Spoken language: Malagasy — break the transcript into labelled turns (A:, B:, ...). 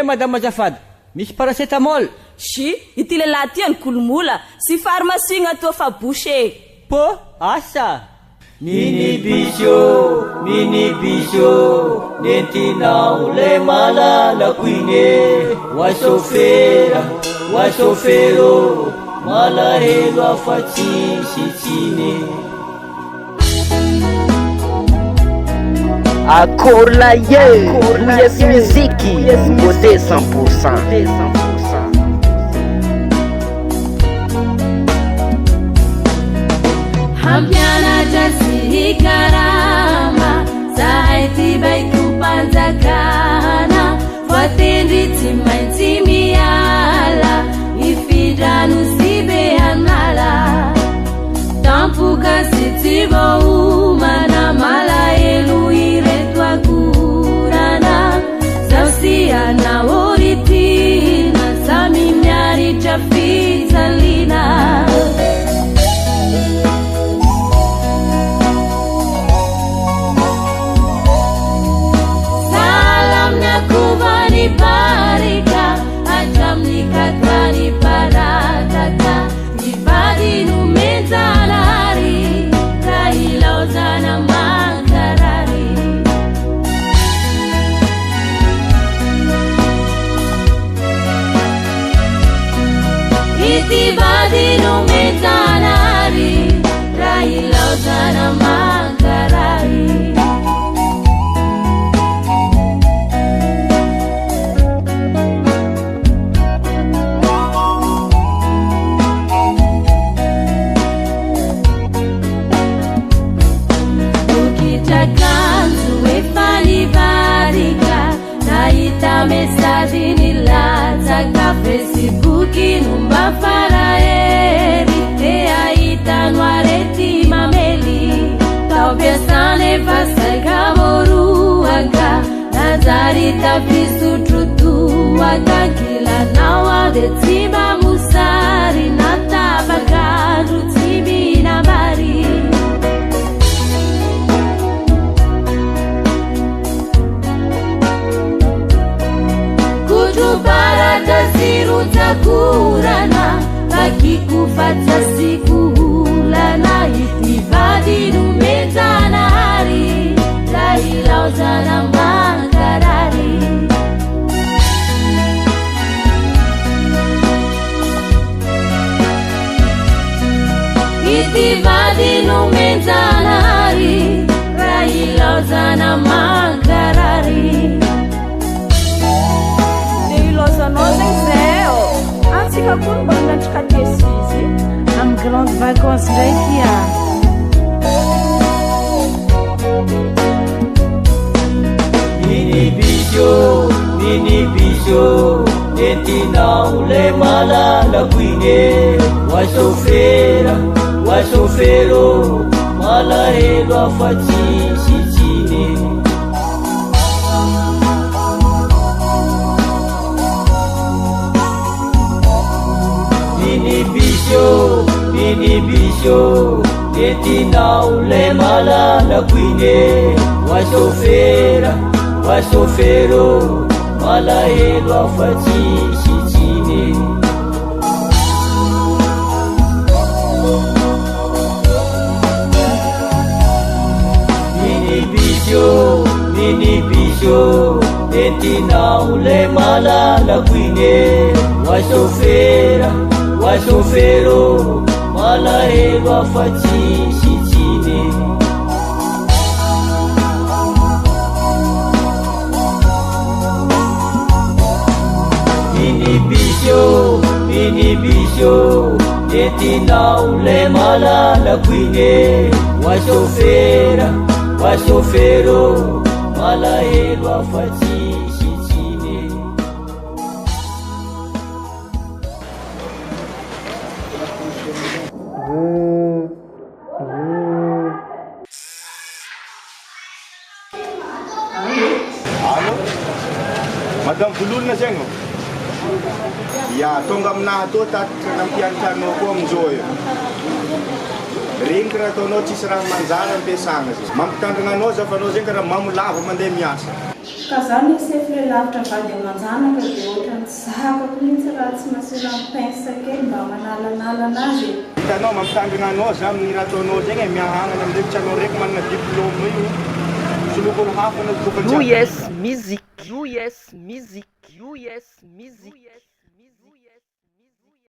A: Madame azafady, misy paracetamol?
B: Si, ity lehilahy ty any kolomola, sy pharmacie gn'atao fa boucher.
A: Po, asa?
C: Mini bisio, nentinao le malalako ine. Wa sofero, malahelo afa-tsy sitsine.
D: Akorla yes muziki, beauté 100%.
E: Hampiana jasi karama, saiti baiku panjakana, watendri timaiti miala, ifidranu sibe anala, tampuka sitibo umana mala elu iretwa kurana, zausia na oritina, sami mnyari chafizalina. Barika ajamni katani parataka ibadi numezalari kaila ozana makarari itibadi numezalari kaila ozana makarari. Mensagem nilata Facebook numba faraeri te aita no areti mameli talvesane vasaka moruaka nazarita visu trutuaka kila nawa de tima musari natabaka rutibi na bari. Barata kurana baki kufata sikulana itibadi numezana hari laila ozana makarari itibadi numezana hari laila ozana makarari.
B: Nós em céu, assim que a curva não te cadecise.
E: Am grandes vacances daqui a.
C: Mini bisio, nentinao le malalako ine. Wa sofero, malahelo afa-tsy sitsine. Mini bisio, nentinao le malalako ine. Wa sofero, malahelo afa-tsy sitsine. Mini bisio, nentinao le malalako ine. Wa sofero, malahelo afa-tsy sitsine. Mini bisio, nentinao le malalako ine. Wa sofero, malahelo afa-tsy sitsine.
F: Madame Fulul na siya, no? Ya, tonga aminahy tô tatitra nampianatranao koa amizao io. Regny ka raha ataonao tsisy raha manjary ampiasagna zay. Mampitandrina anao za fa anao zegny ka raha mamolavo mandeha miasa.
B: Ka zany sefy le lavitra vady amanjanaka dia ohatrany zakako mihitsy raha tsy masina pince kely mba manalanala anazy.
F: Hitanao mampitandrina anao za amin'ny raha ataonao zegny miahangana amizay tsy anao raiky manana diplôme io. Solokolo hafa na kofa.
D: US Music. US Music. US Music.